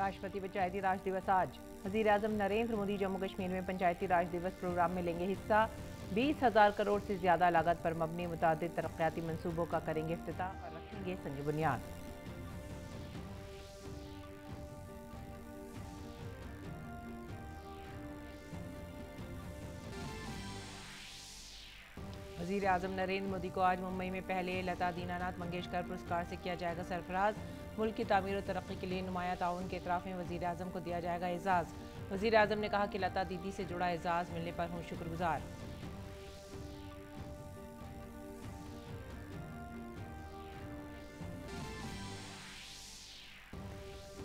राष्ट्रपति पंचायती राज दिवस आज। वज़ीर-ए-आज़म नरेंद्र मोदी जम्मू कश्मीर में पंचायती राज दिवस प्रोग्राम में लेंगे हिस्सा। 20,000 करोड़ से ज्यादा लागत पर मबनी मुतादिद तरक्याती मंसूबों का करेंगे इफ्तिताह और रखेंगे संग बुनियाद। वज़ीर-ए-आज़म नरेंद्र मोदी को आज मुंबई में पहले लता दीनानाथ मंगेशकर पुरस्कार से किया जाएगा सरफराज। मुल्क की तामीर और तरक्की के लिए नुमाया ताउन के इतराफ़ में वज़ीर-ए-आज़म को दिया जाएगा एजाज़। वज़ीर-ए-आज़म ने कहा कि लता दीदी से जुड़ा एजाज़ मिलने पर हूँ शुक्रगुजार।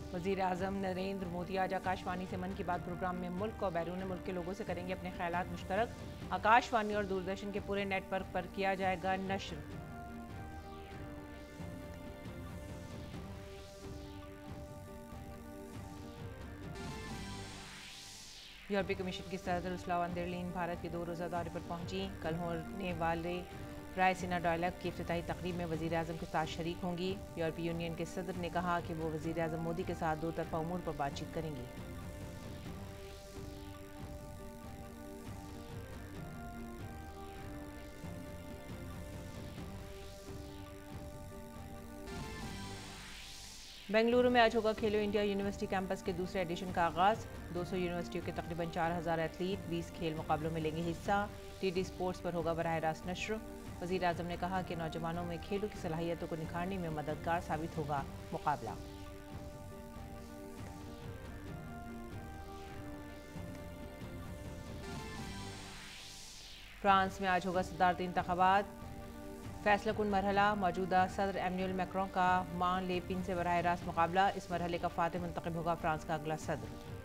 वज़ीर-ए-आज़म नरेंद्र मोदी आज आकाशवाणी से मन की बात प्रोग्राम में मुल्क और बैरून मुल्क के लोगों से करेंगे अपने ख्यालात मुश्तरक। आकाशवाणी और दूरदर्शन के पूरे नेटवर्क पर किया जाएगा नश्र। यूरोपीय कमीशन की सदर Ursula von der Leyen Bharat के 2 रोज़ा दौरे पर पहुंची। कल होने वाले रायसीना डायलॉग की इफ्तिताही तकरीब में वज़ीर-ए-आज़म के साथ शरीक होंगी। यूरोपीय यूनियन के सदर ने कहा कि वो वज़ीर-ए-आज़म मोदी के साथ 2 तरफ़ा उमूर पर बातचीत करेंगी। बेंगलुरु में आज होगा खेलो इंडिया यूनिवर्सिटी कैंपस के दूसरे एडिशन का आगाज। 200 यूनिवर्सिटियों के तकरीबन 4,000 एथलीट 20 खेल मुकाबलों में लेंगे हिस्सा। टीडी स्पोर्ट्स पर होगा बराह रास्त नश्र। वज़ीर-ए-आज़म ने कहा कि नौजवानों में खेलों की सलाहियतों को निखारने में मददगार साबित होगा मुकाबला। फ्रांस में आज होगा सदारती इंतखाबात। फैसला कुन मरहला मौजूदा सदर एमैनुअल मैक्रों का मान ले पिन से बराह रास्त मुकाबला। इस मरहले का फातिह मुंतखब होगा फ्रांस का अगला सदर।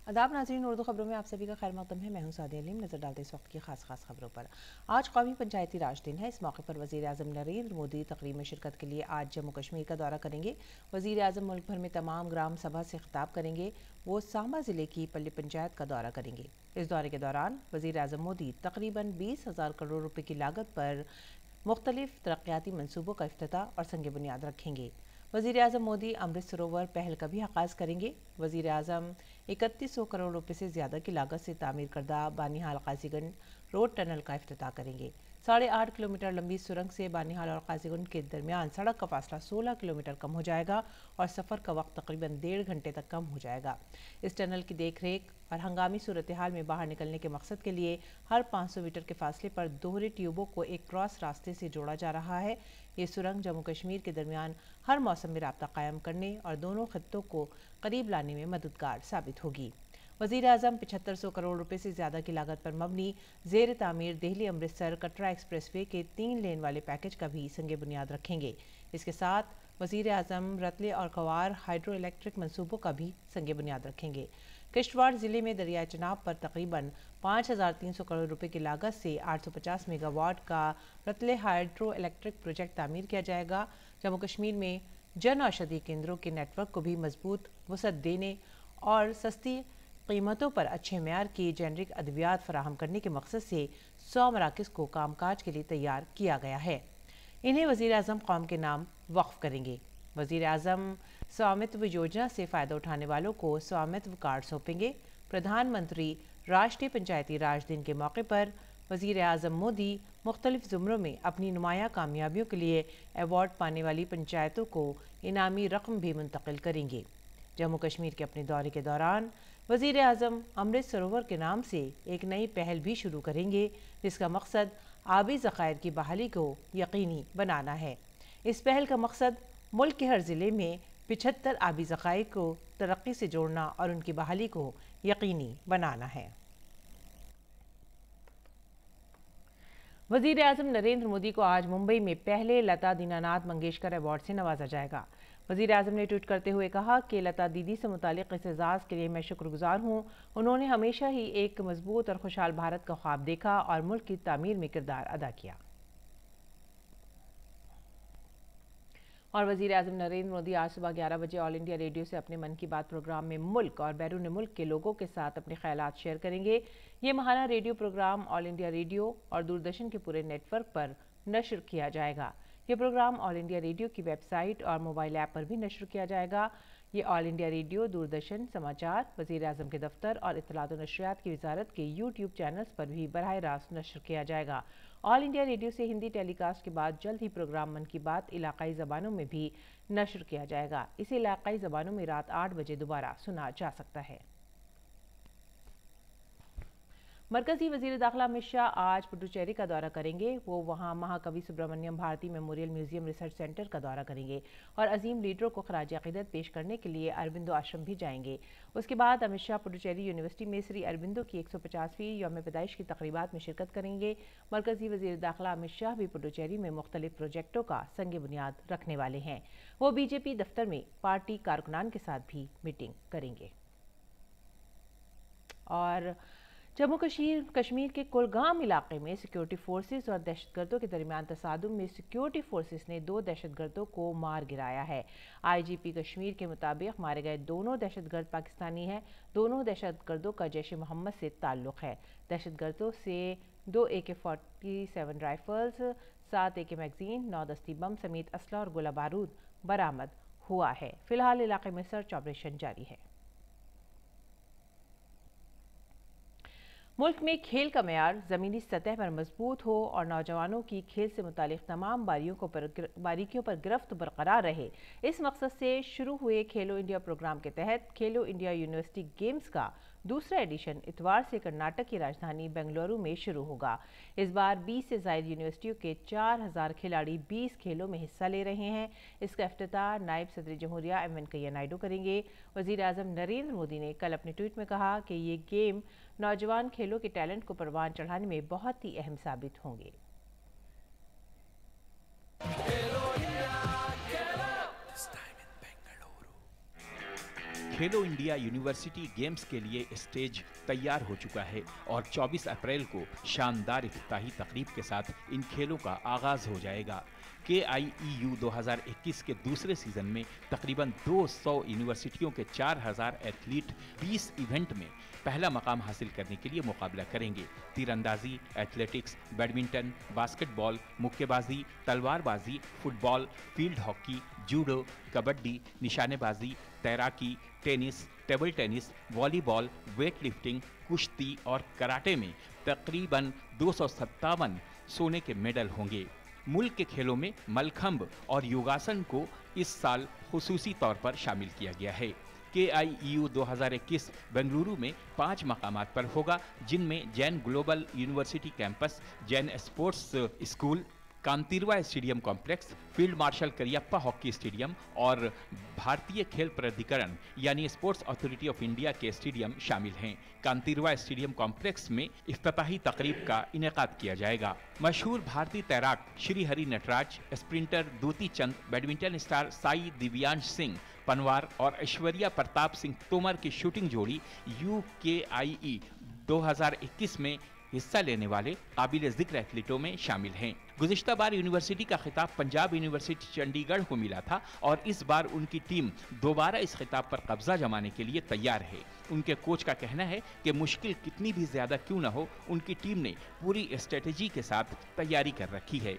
आदाब नाज़रीन, उर्दू खबरों में आप सभी का खैर मकदम है। मैं हूं सादिया अलीम। नजर डालते इस वक्त की खास खबरों पर। आज कौमी पंचायती राज दिन है। इस मौके पर वज़ीर-ए-आज़म नरेंद्र मोदी तकरीब में शिरकत के लिए आज जम्मू कश्मीर का दौरा करेंगे। वज़ीर-ए-आज़म मुल्क भर में तमाम ग्राम सभा से खिताब करेंगे। वो सांबा जिले की पल्ली पंचायत का दौरा करेंगे। इस दौरे के दौरान वज़ीर-ए-आज़म मोदी तकरीबन 20,000 करोड़ रुपए की लागत पर मुख्तलिफ तरक्याती मंसूबों का इफ्तिताह और संग बुनियाद रखेंगे। वज़ीर-ए-आज़म मोदी अमृत सरोवर पहल का भी आगाज़ करेंगे। वज़ीर-ए-आज़म 3100 करोड़ रुपए से ज़्यादा की लागत से तामीर करदा बानिहाल काजीगंज रोड टनल का इफ्तिताह करेंगे। 8.5 किलोमीटर लंबी सुरंग से बानिहाल और काजीगंज के दरमियान सड़क का फासला 16 किलोमीटर कम हो जाएगा और सफ़र का वक्त तकरीबन 1.5 घंटे तक कम हो जाएगा। इस टनल की देख रेख और हंगामी सूरत हाल में बाहर निकलने के मकसद के लिए हर 500 मीटर के फासले पर दोहरे ट्यूबों को एक क्रॉस रास्ते से जोड़ा जा रहा है। ये सुरंग जम्मू कश्मीर के दरमियान हर मौसम में राब्ता कायम करने और दोनों खित्तों को करीब लाने में मददगार साबित होगी। वज़ीर-ए-आज़म 7500 करोड़ रुपए से ज़्यादा की लागत पर मबनी ज़ेर तामीर दिल्ली अमृतसर कटरा एक्सप्रेसवे के 3 लेन वाले पैकेज का भी संग बुनियाद रखेंगे। इसके साथ वज़ीर-ए-आज़म रतले और कवार हाइड्रो इलेक्ट्रिक मंसूबों का भी संग बुनियाद रखेंगे। किश्तवाड़ जिले में दरियाए चनाब पर तकरीबन 5,300 करोड़ रुपए की लागत से 850 मेगावाट का रतले हाइड्रो इलेक्ट्रिक प्रोजेक्ट तामीर किया जाएगा। जम्मू कश्मीर में जन औषधि केंद्रों के नेटवर्क को भी मजबूत वसअत देने और सस्ती कीमतों पर अच्छे म्यार की जेनरिक अद्वियात फराहम करने के मकसद से 100 मराकज़ को कामकाज के लिए तैयार किया गया है। इन्हें वज़ीर-ए-आज़म कौम के नाम वक्फ करेंगे। वज़ीर-ए-आज़म स्वामित्व योजना से फ़ायदा उठाने वालों को स्वामित्व कार्ड सौंपेंगे। प्रधानमंत्री राष्ट्रीय पंचायती राज दिन के मौके पर वज़ीर-ए-आज़म मोदी मुख्तलिफ ज़ुमरों में अपनी नुमाया कामयाबियों के लिए अवार्ड पाने वाली पंचायतों को इनामी रकम भी मुंतकिल करेंगे। जम्मू कश्मीर के अपने दौरे के दौरान वज़ीर-ए-आज़म अमृत सरोवर के नाम से एक नई पहल भी शुरू करेंगे, जिसका मकसद आबी ज़खायर की बहाली को यकीनी बनाना है। इस पहल का मकसद मुल्क के हर ज़िले में 75 आबी ज़खायर को तरक्की से जोड़ना और उनकी बहाली को यकीनी बनाना है। वज़ीर-ए-आज़म नरेंद्र मोदी को आज मुंबई में पहले लता दीनानाथ मंगेशकर अवार्ड से नवाजा जाएगा। वज़ीर-ए-आज़म ने ट्वीट करते हुए कहा कि लता दीदी से मुतालिक इस एजाज़ के लिए मैं शुक्रगुजार हूँ। उन्होंने हमेशा ही एक मजबूत और खुशहाल भारत का ख्वाब देखा और मुल्क की तामीर में किरदार अदा किया। और वज़ीर-ए-आज़म नरेंद्र मोदी आज सुबह 11 बजे ऑल इंडिया रेडियो से अपने मन की बात प्रोग्राम में मुल्क और बैरून मुल्क के लोगों के साथ अपने ख्यालात शेयर करेंगे। ये माहाना radio program All India Radio और दूरदर्शन के पूरे नेटवर्क पर नश्र किया जाएगा। ये प्रोग्राम ऑल इंडिया रेडियो की वेबसाइट और मोबाइल ऐप पर भी नश्र किया जाएगा। ये ऑल इंडिया रेडियो, दूरदर्शन समाचार, वज़ीर-ए-आज़म के दफ्तर और इत्तलात और नशरियात की वजारत के यूट्यूब चैनल्स पर भी बराह रास्त नश्र किया जाएगा। ऑल इंडिया रेडियो से हिंदी टेलीकास्ट के बाद जल्द ही प्रोग्राम मन की बात इलाकाई ज़बानों में भी नश्र किया जाएगा। इसे इलाकाई ज़बानों में रात 8 बजे दोबारा सुना जा सकता है। मरकजी वज़ीर दाखिला अमित शाह आज पुडुचेरी का दौरा करेंगे। वो वहाँ महाकवि Subramaniam Bharati memorial museum research centre का दौरा करेंगे और अजीम लीडरों को खराज अकीदत पेश करने के लिए अरबिंदो आश्रम भी जाएंगे। उसके बाद अमित शाह पुडुचेरी यूनिवर्सिटी में श्री अरबिंदो की 150वीं यौम पैदाइश की तकरीबात में शिरकत करेंगे। मरकजी वज़ीर दाखिला अमित शाह भी पुडुचेरी में मुख्तलिफ प्रोजेक्टों का संग बुनियाद रखने वाले हैं। वो बीजेपी दफ्तर में पार्टी कारकुनान के साथ भी मीटिंग करेंगे। और जम्मू कश्मीर के कुलगाम इलाके में सिक्योरिटी फोर्सेस और दहशतगर्दों के दरमियान तसादुम में सिक्योरिटी फोर्सेस ने 2 दहशतगर्दों को मार गिराया है। आईजीपी कश्मीर के मुताबिक मारे गए दोनों दहशतगर्द पाकिस्तानी हैं। दोनों दहशतगर्दों का जैश मोहम्मद से ताल्लुक है। दहशतगर्दों से 2 AK-47 राइफल्स, 7 AK मैगजीन, 9 दस्ती बम समेत असला और गोला बारूद बरामद हुआ है। फिलहाल इलाके में सर्च ऑपरेशन जारी है। मुल्क में खेल का मेयार ज़मीनी सतह पर मजबूत हो और नौजवानों की खेल से मुतालिक तमाम बारीकियों पर गिरफ्त बरकरार रहे, इस मकसद से शुरू हुए खेलो इंडिया प्रोग्राम के तहत खेलो इंडिया यूनिवर्सिटी गेम्स का दूसरा एडिशन इतवार से कर्नाटक की राजधानी बेंगलुरु में शुरू होगा। इस बार 20 से ज़ायद यूनिवर्सिटियों के 4000 खिलाड़ी 20 खेलों में हिस्सा ले रहे हैं। इसका इफ्तिताह नायब सदर जमहूरिया एम वेंकैया नायडू करेंगे। वज़ीर-ए-आज़म नरेंद्र मोदी ने कल अपने ट्वीट में कहा कि ये गेम नौजवान खेलों के टैलेंट को परवान चढ़ाने में बहुत ही अहम साबित होंगे। खेलो इंडिया यूनिवर्सिटी गेम्स के लिए स्टेज तैयार हो चुका है और 24 अप्रैल को शानदार इफ्तिताही तकरीब के साथ इन खेलों का आगाज हो जाएगा। KIEU 2021 के दूसरे सीजन में तकरीबन 200 यूनिवर्सिटियों के 4000 एथलीट 20 इवेंट में पहला मकाम हासिल करने के लिए मुकाबला करेंगे। तीरंदाजी, एथलेटिक्स, बैडमिंटन, बास्केटबॉल, मुक्केबाजी, तलवारबाजी, football, field hockey, judo, kabaddi, निशानेबाजी, तैराकी, tennis, table tennis, volleyball, weight lifting, कुश्ती और कराटे में तकरीबन 257 सोने के मेडल होंगे। मुल्क के खेलों में मलखंब और योगासन को इस साल खुसूसी तौर पर शामिल किया गया है। KIEU 2021 बेंगलुरु में 5 मकामात पर होगा, जिनमें Jain global university campus, Jain sports school, Kanteerava stadium complex, field marshal Cariappa hockey stadium और भारतीय खेल प्राधिकरण यानी स्पोर्ट्स अथॉरिटी ऑफ इंडिया के स्टेडियम शामिल हैं। कांतिरवा स्टेडियम कॉम्प्लेक्स में इफ्तिताही तकरीब का इनेकाद किया जाएगा। मशहूर भारतीय तैराक श्री हरि नटराज, स्प्रिंटर दूती चंद, बैडमिंटन स्टार साई दिव्यांश सिंह पनवार और ऐश्वर्या प्रताप सिंह तोमर की शूटिंग जोड़ी UKIE 2021 में हिस्सा लेने वाले काबिल जिक्र एथलीटों में शामिल हैं। गुज़िश्ता बार यूनिवर्सिटी का खिताब पंजाब यूनिवर्सिटी चंडीगढ़ को मिला था और इस बार उनकी टीम दोबारा इस खिताब पर कब्जा जमाने के लिए तैयार है। उनके कोच का कहना है कि मुश्किल कितनी भी ज्यादा क्यों न हो, उनकी टीम ने पूरी स्ट्रेटेजी के साथ तैयारी कर रखी है।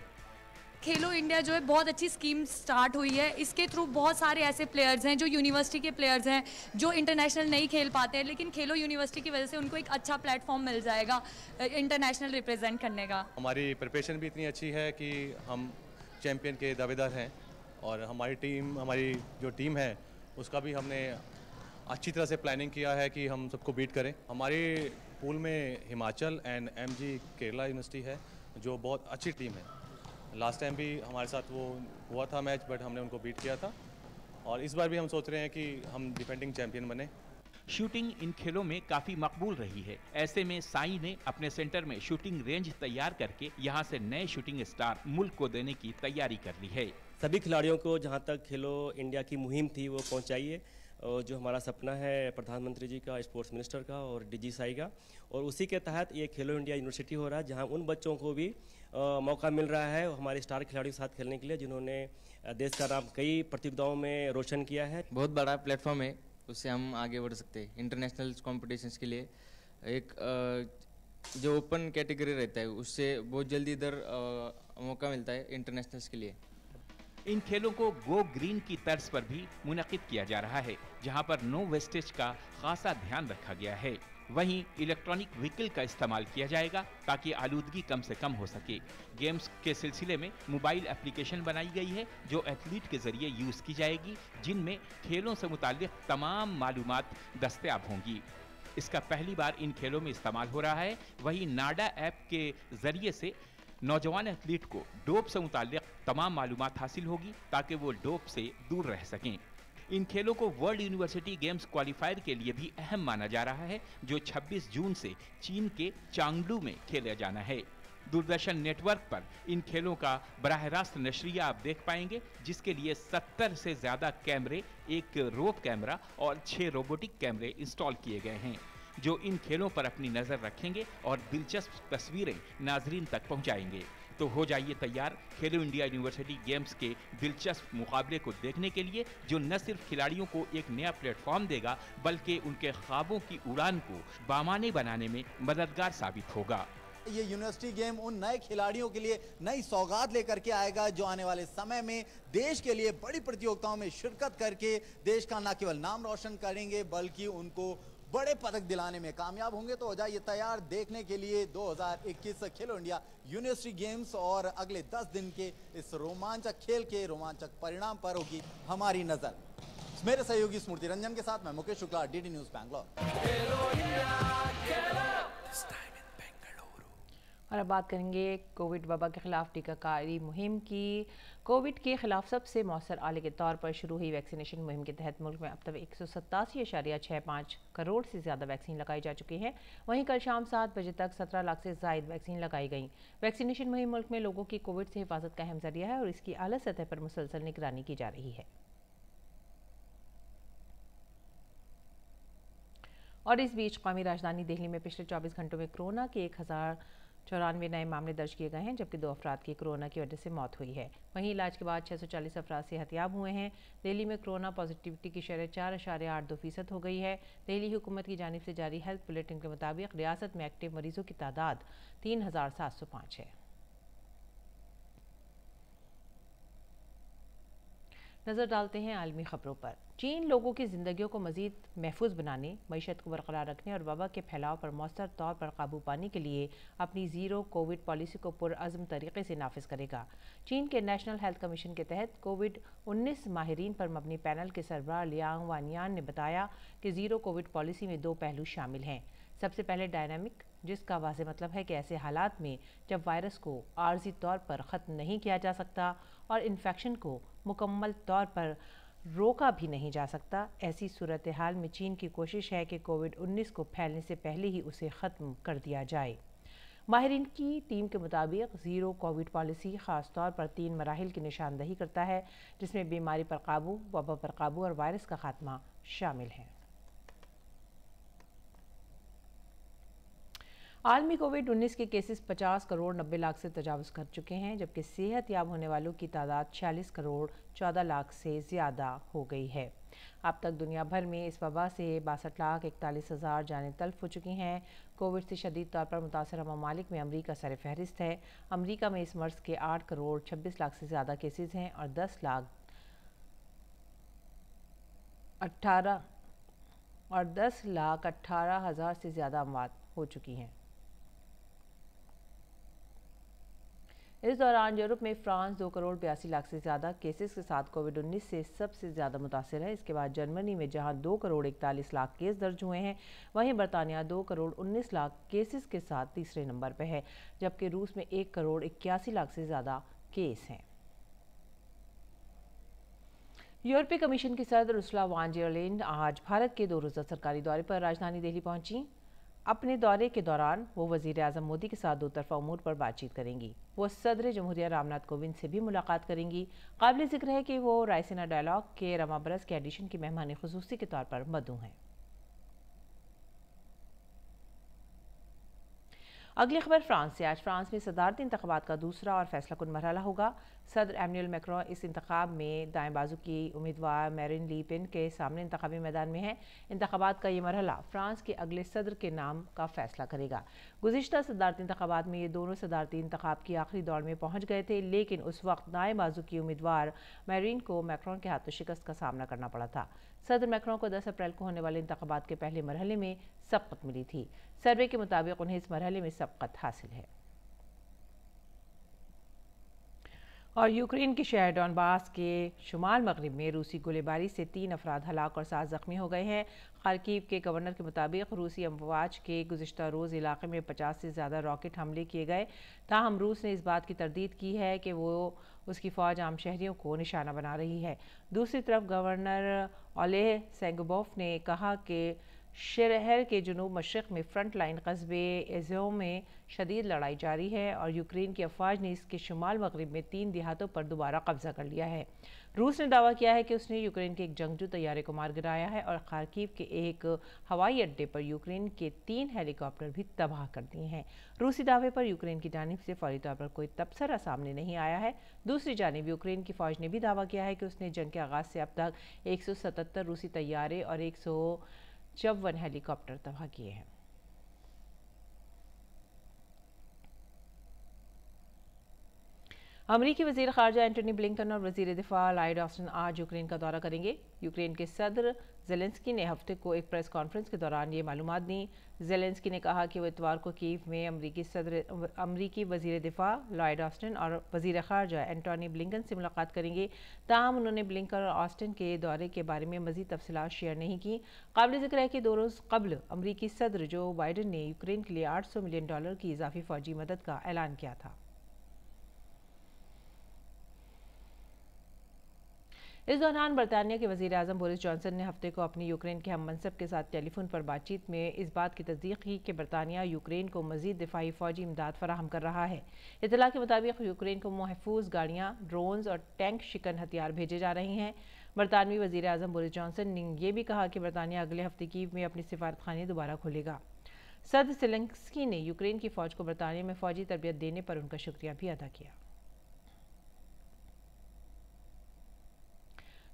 खेलो इंडिया जो है बहुत अच्छी स्कीम स्टार्ट हुई है। इसके थ्रू बहुत सारे ऐसे प्लेयर्स हैं जो यूनिवर्सिटी के प्लेयर्स हैं जो इंटरनेशनल नहीं खेल पाते हैं, लेकिन खेलो यूनिवर्सिटी की वजह से उनको एक अच्छा प्लेटफॉर्म मिल जाएगा इंटरनेशनल रिप्रेजेंट करने का। हमारी प्रिपरेशन भी इतनी अच्छी है कि हम चैम्पियन के दावेदार हैं और हमारी जो टीम है उसका भी हमने अच्छी तरह से प्लानिंग किया है कि हम सबको बीट करें। हमारे पूल में Himachal and MG Kerala university है जो बहुत अच्छी टीम है। लास्ट टाइम भी हमारे साथ वो हुआ था मैच, बट हमने उनको बीट किया था और इस बार भी हम सोच रहे हैं कि हम डिफेंडिंग चैंपियन बने। शूटिंग इन खेलों में काफी मकबूल रही है। ऐसे में साई ने अपने सेंटर में शूटिंग रेंज तैयार करके यहां से नए शूटिंग स्टार मुल्क को देने की तैयारी कर ली है। सभी खिलाड़ियों को जहां तक खेलो इंडिया की मुहिम थी वो पहुंचाइए और जो हमारा सपना है प्रधानमंत्री जी का, स्पोर्ट्स मिनिस्टर का और DG का, और उसी के तहत ये खेलो इंडिया यूनिवर्सिटी हो रहा है, जहां उन बच्चों को भी मौका मिल रहा है हमारे स्टार खिलाड़ियों के साथ खेलने के लिए, जिन्होंने देश का नाम कई प्रतियोगिताओं में रोशन किया है। बहुत बड़ा प्लेटफॉर्म है, उससे हम आगे बढ़ सकते हैं इंटरनेशनल कॉम्पिटिशन्स के लिए। एक जो ओपन कैटेगरी रहता है उससे बहुत जल्दी इधर मौका मिलता है इंटरनेशनल्स के लिए। इन खेलों को गो ग्रीन की तर्ज पर भी मुनक्किद किया जा रहा है, जहां पर नो वेस्टेज का खासा ध्यान रखा गया है। वहीं इलेक्ट्रॉनिक व्हीकल का इस्तेमाल किया जाएगा ताकि आलूदगी कम से कम हो सके। गेम्स के सिलसिले में मोबाइल एप्लीकेशन बनाई गई है जो एथलीट के जरिए यूज की जाएगी, जिनमें खेलों से मुताल्लिक तमाम मालूमात दस्तयाब होंगी। इसका पहली बार इन खेलों में इस्तेमाल हो रहा है। वहीं नाडा ऐप के जरिए से नौजवान एथलीट को डोप से मुताल्लिक तमाम मालूमात हासिल होगी ताकि वो डोप से दूर रह सकें। इन खेलों को वर्ल्ड यूनिवर्सिटी गेम्स क्वालिफायर के लिए भी अहम माना जा रहा है, जो 26 जून से चीन के चांगडू में खेला जाना है। दूरदर्शन नेटवर्क पर इन खेलों का बराह रास्त नशरिया आप देख पाएंगे, जिसके लिए 70 से ज्यादा कैमरे, एक रोप कैमरा और 6 रोबोटिक कैमरे इंस्टॉल किए गए हैं, जो इन खेलों पर अपनी नजर रखेंगे और दिलचस्प तस्वीरें नाजरीन तक पहुंचाएंगे। तो हो जाइए तैयार खेलो इंडिया यूनिवर्सिटी गेम्स के दिलचस्प मुकाबले को देखने के लिए, जो न सिर्फ खिलाड़ियों को एक नया प्लेटफॉर्म देगा बल्कि उनके ख्वाबों की उड़ान को बामाने बनाने में मददगार साबित होगा। ये यूनिवर्सिटी गेम उन नए खिलाड़ियों के लिए नई सौगात लेकर के आएगा, जो आने वाले समय में देश के लिए बड़ी प्रतियोगिताओं में शिरकत करके देश का न केवल नाम रोशन करेंगे बल्कि उनको बड़े पदक दिलाने में कामयाब होंगे। तो हो जाइए तैयार देखने के लिए 2021 खेलो इंडिया यूनिवर्सिटी गेम्स, और अगले 10 दिन के इस रोमांचक खेल के रोमांचक परिणाम पर होगी हमारी नजर। मेरे सहयोगी स्मृति रंजन के साथ मैं मुकेश शुक्ला, DD न्यूज बैंगलोर। और अब बात करेंगे कोविड वबा के खिलाफ टीकाकारी मुहिम की। कोविड के खिलाफ सबसे मौसर आले के तौर पर शुरू हुई वैक्सीनेशन मुहिम के तहत मुल्क में अब तक 187.65 करोड़ से ज़्यादा वैक्सीन लगाई जा चुकी हैं। वहीं कल शाम 7 बजे तक 17 लाख से ज़ायद वैक्सीन लगाई गई। वैक्सीनेशन मुहिम मुल्क में लोगों की कोविड से हिफाजत का अहम जरिया है और इसकी आला सतह पर मुसलसल निगरानी की जा रही है। और इस बीच कौमी राजधानी दिल्ली में पिछले 24 घंटों में कोरोना के 1094 नए मामले दर्ज किए गए हैं, जबकि 2 अफराद की कोरोना की वजह से मौत हुई है। वहीं इलाज के बाद 640 अफराद सेहतयाब हुए हैं। दिल्ली में कोरोना पॉजिटिविटी की शरह 4.82% हो गई है। दिल्ली हुकूमत की जानिब से जारी हेल्थ बुलेटिन के मुताबिक रियासत में एक्टिव मरीजों की तादाद 3705 है। नज़र डालते हैं आलमी खबरों पर। चीन लोगों की ज़िंदगियों को मज़ीद महफूज बनाने, मईशत को बरकरार रखने और वबा के फैलाव पर मौसर तौर पर काबू पाने के लिए अपनी ज़ीरो कोविड पॉलिसी को पुरअज़्म तरीके से नाफिज करेगा। चीन के नेशनल हेल्थ कमीशन के तहत कोविड-19 माहिरीन पर मबनी पैनल के सरबराह लियांग वानियान ने बताया कि ज़ीरो कोविड पॉलिसी में 2 पहलू शामिल हैं। सबसे पहले डायनामिक, जिसका वाज़ेह मतलब है कि ऐसे हालात में जब वायरस को आर्जी तौर पर ख़त्म नहीं किया जा सकता और इन्फेक्शन को मुकम्मल तौर पर रोका भी नहीं जा सकता, ऐसी सूरत हाल में चीन की कोशिश है कि कोविड-19 को फैलने से पहले ही उसे ख़त्म कर दिया जाए। माहिरीन की टीम के मुताबिक ज़ीरो कोविड पॉलिसी ख़ास तौर पर 3 मराहिल की निशानदही करता है, जिसमें बीमारी पर काबू, वबा पर काबू और वायरस का खात्मा शामिल है। आलमी कोविड-19 के केसेस 50 करोड़ 90 लाख से तजावज़ कर चुके हैं, जबकि सेहत याब होने वालों की तादाद 46 करोड़ 14 लाख से ज़्यादा हो गई है। अब तक दुनिया भर में इस वबा से 62,41,000 जानें तल्फ हो चुकी हैं। कोविड से शदीद तौर पर मुतासर ममालिक में अमरीका सर फहरिस्त है। अमरीका में इस मर्ज़ के 8 करोड़ 26 लाख से ज़्यादा केसेस हैं और 10 लाख 18,000 से ज़्यादा अमवात हो चुकी हैं। इस दौरान यूरोप में फ्रांस 2 करोड़ 82 लाख से ज़्यादा केसेस के साथ कोविड-19 से सबसे ज़्यादा मुतासिर है। इसके बाद जर्मनी में जहां 2 करोड़ 41 लाख केस दर्ज हुए हैं, वहीं बरतानिया 2 करोड़ 19 लाख केसेस के साथ तीसरे नंबर पर है, जबकि रूस में 1 करोड़ 81 लाख से ज़्यादा केस हैं। यूरोपीय कमीशन की सदर उर्सुला वॉन डर लेयन आज भारत के 2 रोज़ा सरकारी दौरे पर राजधानी दिल्ली पहुंची। अपने दौरे के दौरान वो वज़ीर आज़म मोदी के साथ दोतरफा उमूर पर बातचीत करेंगी। वो सदर जमहूरिया रामनाथ कोविंद से भी मुलाकात करेंगी। काबिल ज़िक्र है कि वो रायसीना डायलॉग के रमा बरस के एडिशन की मेहमान खुसूसी के तौर पर मदऊ हैं। अगली खबर फ्रांस से। आज फ्रांस में सदारती इंतखाबात का दूसरा और फैसला कुन मरहला होगा। सदर एमैनुअल मैक्रों इस इंतखाब में दाएं बाजू की उम्मीदवार मैरिन ली पेन के सामने इंतखाबी मैदान में है। इंतखाबात का ये मरहला फ्रांस के अगले सदर के नाम का फैसला करेगा। गुज़िश्ता सदारती इंतखाबात में ये दोनों सदारती इंतखाब की आखिरी दौड़ में पहुंच गए थे, लेकिन उस वक्त दाएं बाजू की उम्मीदवार मैरिन को मैक्रों के हाथों शिकस्त का सामना करना पड़ा था। सदर मैक्रों को 10 अप्रैल को होने वाले इंतखाबात के पहले मरहले में सबकत मिली थी। सर्वे के मुताबिक उन्हें इस मरहले में सबकत हासिल है। और यूक्रेन के शहर डॉनबास के शुमाल मगरिब में रूसी गोलीबारी से 3 अफराद हलाक और 7 जख्मी हो गए हैं। खार्किव के गवर्नर के मुताबिक रूसी अफवाज के गुज़िश्ता रोज़ इलाके में 50 से ज़्यादा रॉकेट हमले किए गए। ताहम रूस ने इस बात की तरदीद की है कि वो उसकी फ़ौज आम शहरियों को निशाना बना रही है। दूसरी तरफ गवर्नर ओलेह सेंगोबोफ ने कहा कि शहर के जुनूब मशरक़ में फ्रंट लाइन कस्बे एज़ो में शदीद लड़ाई जारी है और यूक्रेन की अफवाज ने इसके शुमाल मगरिब में 3 देहातों पर दोबारा कब्जा कर लिया है। रूस ने दावा किया है कि उसने यूक्रेन के एक जंगजू तैयारे को मार गिराया है और खार्किव के एक हवाई अड्डे पर यूक्रेन के 3 हेलीकॉप्टर भी तबाह कर दिए हैं। रूसी दावे पर यूक्रेन की जानिब से फौरी तौर पर कोई तबसरा सामने नहीं आया है। दूसरी जानिब यूक्रेन की फ़ौज ने भी दावा किया है कि उसने जंग के आगाज़ से अब तक 177 रूसी तैयारे और 154 हेलीकॉप्टर तबाह किए हैं। अमरीकी वज़ीर ख़ारजा एंटनी ब्लिंकन और वज़ीर दिफ़ा लॉयड ऑस्टिन आज यूक्रेन का दौरा करेंगे। यूक्रेन के सदर ज़ेलेंस्की ने हफ्ते को एक प्रेस कॉन्फ्रेंस के दौरान ये मालूमात दी। ज़ेलेंस्की ने कहा कि वो इतवार को कीव में अमरीकी वज़ीर दिफ़ा लॉयड ऑस्टिन और वज़ीर ख़ारजा एंटनी ब्लिंकन से मुलाकात करेंगे। ताहम उन्होंने ब्लिंकन और ऑस्टिन के दौरे के बारे में मज़ीद तफसीलात शेयर नहीं की। काबिल ज़िक्र है कि 2 रोज़ कबल अमरीकी सदर जो बाइडन ने यूक्रेन के लिए $800 मिलियन की इजाफी फ़ौजी मदद का ऐलान किया था। इस दौरान बरतानिया के वज़ीर आज़म बोरिस जॉनसन ने हफ्ते को अपनी यूक्रेन के हम मनसब के साथ टेलीफोन पर बातचीत में इस बात की तस्दीक की कि बरतानिया यूक्रेन को मज़ीद दिफाई फ़ौजी इमदाद फराहम कर रहा है। इत्तला के मुताबिक यूक्रेन को महफूज गाड़ियाँ, ड्रोन्स और टैंक शिकन हथियार भेजे जा रहे हैं। बरतानवी वज़ीर आज़म बोरिस जॉनसन ने यह भी कहा कि बरतानिया अगले हफ्ते कीव में अपनी सिफारतखाने दोबारा खोलेगा। सदर ज़ेलेंस्की ने यूक्रेन की फ़ौज को बरतानिया में फ़ौजी तरबियत देने पर उनका शुक्रिया भी अदा किया।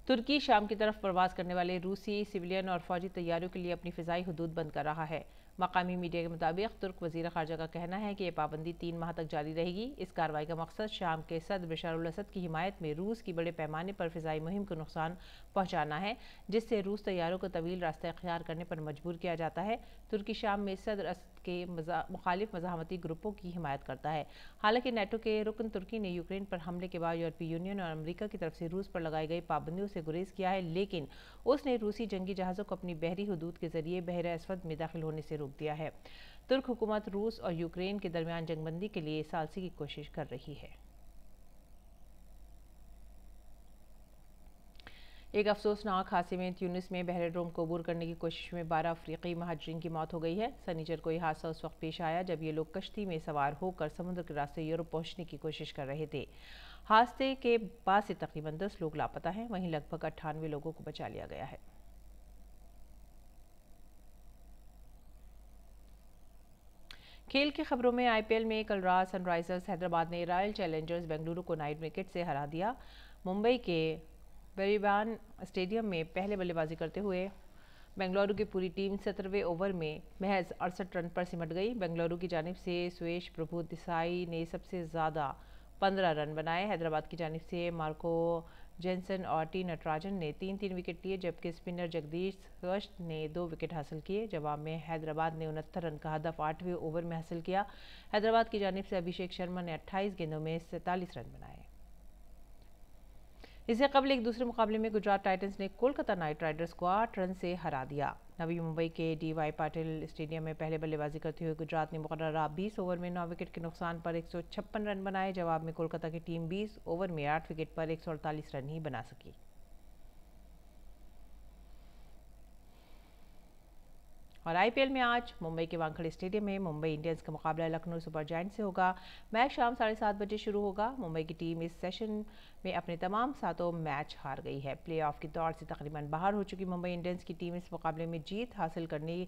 तुर्की शाम की तरफ प्रवास करने वाले रूसी सिविलियन और फौजी तैयारियों के लिए अपनी फ़िज़ाई हदूद बंद कर रहा है। मकामी मीडिया के मुताबिक तुर्क वज़ीर ख़ारजा का कहना है कि यह पाबंदी 3 माह तक जारी रहेगी। इस कार्रवाई का मकसद शाम के सदर बशर अल असद की हिमायत में रूस की बड़े पैमाने पर फ़िज़ाई मुहिम को नुकसान पहुँचाना है, जिससे रूस तैयारों को तवील रास्ता इख्तियार करने पर मजबूर किया जाता है। तुर्की शाम में सदर असद के मुखालिफ मज़ाहमती ग्रुपों की हिमायत करता है। हालांकि नेटो के रुकन तुर्की ने यूक्रेन पर हमले के बाद यूरोपीय यूनियन और अमेरिका की तरफ से रूस पर लगाई गई पाबंदियों से गुरेज किया है, लेकिन उसने रूसी जंगी जहाज़ों को अपनी बहरी हदूद के जरिए बहर अस्वद में दाखिल होने से रोक दिया है। तुर्क हुकूमत रूस और यूक्रेन के दरमियान जंगबंदी के लिए सालसी की कोशिश कर रही है। एक अफसोसनाक हादसे में ट्यूनिस में बहर रोम को अबूर करने की कोशिश में 12 अफ्रीकी महाजरीन की मौत हो गई है। शनिचर को यह हादसा उस वक्त पेश आया जब ये लोग कश्ती में सवार होकर समुद्र के रास्ते यूरोप पहुंचने की कोशिश कर रहे थे। हादसे के बाद से तकरीबन 10 लोग लापता हैं, वहीं लगभग 98 लोगों को बचा लिया गया है। खेल की खबरों में आईपीएल में कल रात सनराइजर्स हैदराबाद ने रॉयल चैलेंजर्स बेंगलुरु को 9 विकेट से हरा दिया। मुंबई के बरीबान स्टेडियम में पहले बल्लेबाजी करते हुए बेंगलुरु की पूरी टीम 17वें ओवर में महज 68 रन पर सिमट गई। बेंगलुरु की जानिब से सुरेश प्रभु देसाई ने सबसे ज़्यादा 15 रन बनाए। हैदराबाद की जानिब से मार्को जेनसन और टी नटराजन ने 3-3 विकेट लिए, जबकि स्पिनर जगदीश सर्स्ट ने 2 विकेट हासिल किए। जवाब में हैदराबाद ने 69 रन का हदफ 8वें ओवर में हासिल किया। हैदराबाद की जानिब से अभिषेक शर्मा ने 28 गेंदों में 47 रन बनाए। इससे कबल एक दूसरे मुकाबले में गुजरात टाइटंस ने कोलकाता नाइट राइडर्स को 8 रन से हरा दिया। नवी मुंबई के डीवाई पाटिल स्टेडियम में पहले बल्लेबाजी करते हुए गुजरात ने मुकर्ररा 20 ओवर में 9 विकेट के नुकसान पर 156 रन बनाए। जवाब में कोलकाता की टीम 20 ओवर में 8 विकेट पर 148 रन ही बना सकी। और आईपीएल में आज मुंबई के वानखेड़े स्टेडियम में मुंबई इंडियंस का मुकाबला लखनऊ सुपर जायंट्स से होगा। मैच शाम 7:30 बजे शुरू होगा। मुंबई की टीम इस सेशन में अपने तमाम 7 मैच हार गई है। प्लेऑफ की दौड़ से तकरीबन बाहर हो चुकी मुंबई इंडियंस की टीम इस मुकाबले में जीत हासिल करने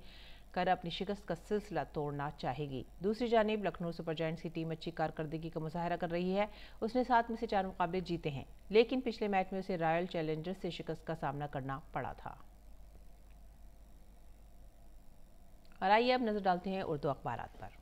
कर अपनी शिकस्त का सिलसिला तोड़ना चाहेगी। दूसरी जानिब लखनऊ सुपर जायंट्स की टीम अच्छी कारकर्दगी का मुजाहरा कर रही है। उसने 7 में से 4 मुकाबले जीते हैं, लेकिन पिछले मैच में उसे रॉयल चैलेंजर्स से शिकस्त का सामना करना पड़ा था। और आइए अब नजर डालते हैं उर्दू अखबारात पर।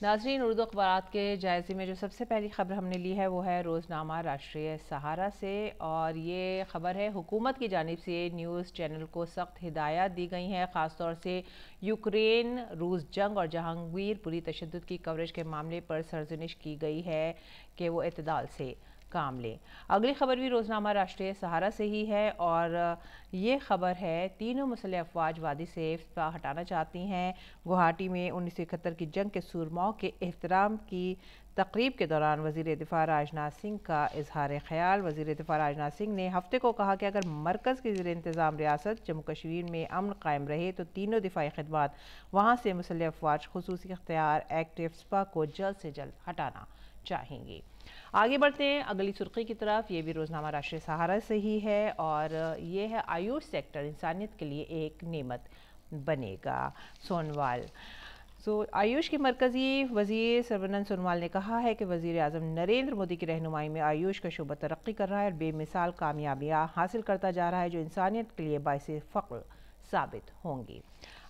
नाज़रीन, उर्दू अखबारात के जायज़े में जो सबसे पहली खबर हमने ली है वो है रोज़नामा राष्ट्रीय सहारा से, और ये खबर है हुकूमत की जानिब से न्यूज़ चैनल को सख्त हिदायत दी गई हैं। ख़ास तौर से यूक्रेन रूस जंग और जहांगीरपुरी तशद्दुद की कवरेज के मामले पर सरजनिश की गई है कि वो इत्तेदाल से काम लें। अगली खबर भी रोज़नामा राष्ट्रीय सहारा से ही है, और ये खबर है तीनों मुसल्लह अफवाज वादी से इस्तीफा हटाना चाहती हैं। गुवाहाटी में 1971 की जंग के सूरमाओं के एहतराम की तकरीब के दौरान वज़ीर दिफा राजनाथ सिंह का इजहार ख्याल। वज़ीर दिफा राजनाथ सिंह ने हफ्ते को कहा कि अगर मरकज़ की ज़ेर इंतज़ाम रियासत जम्मू कश्मीर में अमन कायम रहे तो तीनों दिफाई खिदमात वहाँ से मुसल्लह अफवाज खुसूसी इख्तियार एक्ट इफ्स्पा को जल्द से जल्द हटाना चाहेंगी। आगे बढ़ते हैं अगली सुर्खी की तरफ। ये भी रोज़नामा राष्ट्रीय सहारा से ही है, और ये है आयुष सेक्टर इंसानियत के लिए एक नेमत बनेगा। सोनवाल आयुष के मरकज़ी वज़ीर सर्बानंद सोनवाल ने कहा है कि वज़ीर आज़म नरेंद्र मोदी की रहनुमाई में आयुष का शोबा तरक्की कर रहा है और बेमिसाल कामयाबियाँ हासिल करता जा रहा है, जो इंसानियत के लिए बाइसे फ़ख्र साबित होंगी।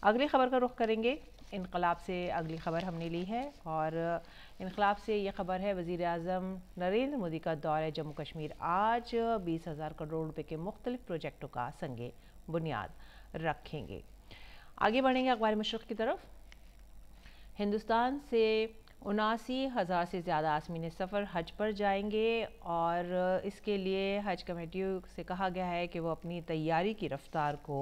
अगली खबर का रुख करेंगे। इनकलाब से अगली खबर हमने ली है, और इनकलाब से ये खबर है वज़ीर आज़म नरेंद्र मोदी का दौरा जम्मू कश्मीर आज 20,000 करोड़ रुपए के मुख्तलिफ प्रोजेक्टों का संगे बुनियाद रखेंगे। आगे बढ़ेंगे अखबार मशरिक़ की तरफ। हिंदुस्तान से 79,000 से ज़्यादा आज़मीन सफ़र हज पर जाएंगे, और इसके लिए हज कमेटी से कहा गया है कि वो अपनी तैयारी की रफ्तार को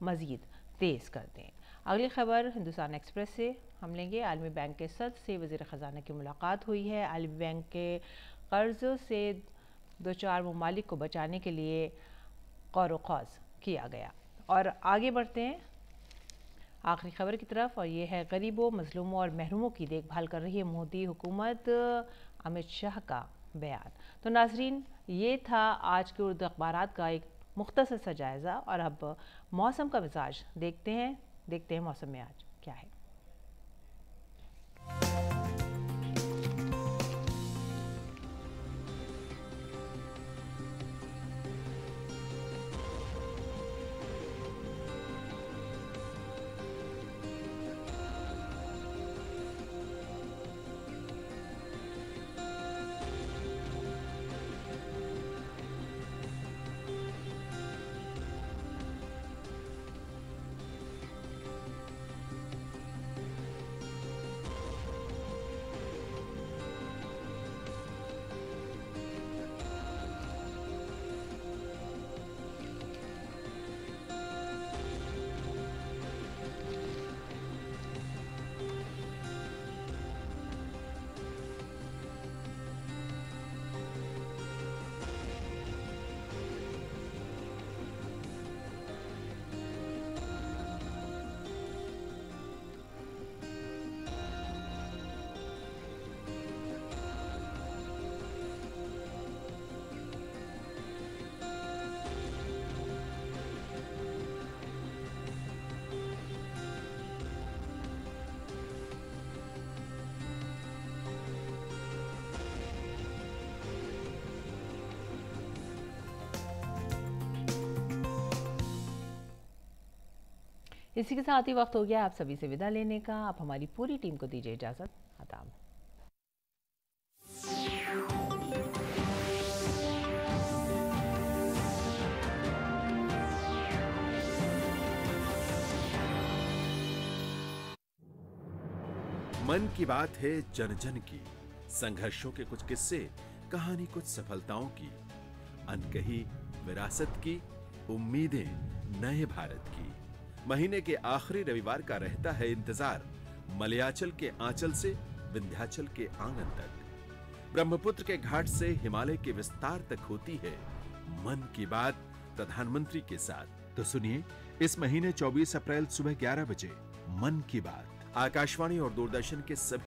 मज़ीद तेज़ कर दें। अगली खबर हिंदुस्तान एक्सप्रेस से हम लेंगे। आलमी बैंक के सदर से वज़ीर ख़जाना की मुलाकात हुई है। आलमी बैंक के कर्ज़ से 2-4 ममालिक को बचाने के लिए क़ौर-व-क़ौज़ किया गया। और आगे बढ़ते हैं आखिरी खबर की तरफ, और ये है गरीबों, मजलूमों और महरूमों की देखभाल कर रही है मोदी हुकूमत, अमित शाह का बयान। तो नाज़रीन, ये था आज के उर्दू अखबारात का एक मुख्तसर सा जायज़ा, और अब मौसम का मिजाज देखते हैं मौसम में आज क्या है। इसी के साथ ही वक्त हो गया आप सभी से विदा लेने का। आप हमारी पूरी टीम को दीजिए इजाज़त। आदाब। मन की बात है जन जन की, संघर्षों के कुछ किस्से, कहानी कुछ सफलताओं की, अनकही विरासत की, उम्मीदें नए भारत की। महीने के आखिरी रविवार का रहता है इंतजार। मलयाचल के आंचल से विंध्याचल के आंगन तक, ब्रह्मपुत्र के घाट से हिमालय के विस्तार तक होती है मन की बात प्रधानमंत्री के साथ। तो सुनिए इस महीने 24 अप्रैल सुबह 11 बजे मन की बात। आकाशवाणी और दूरदर्शन के सभी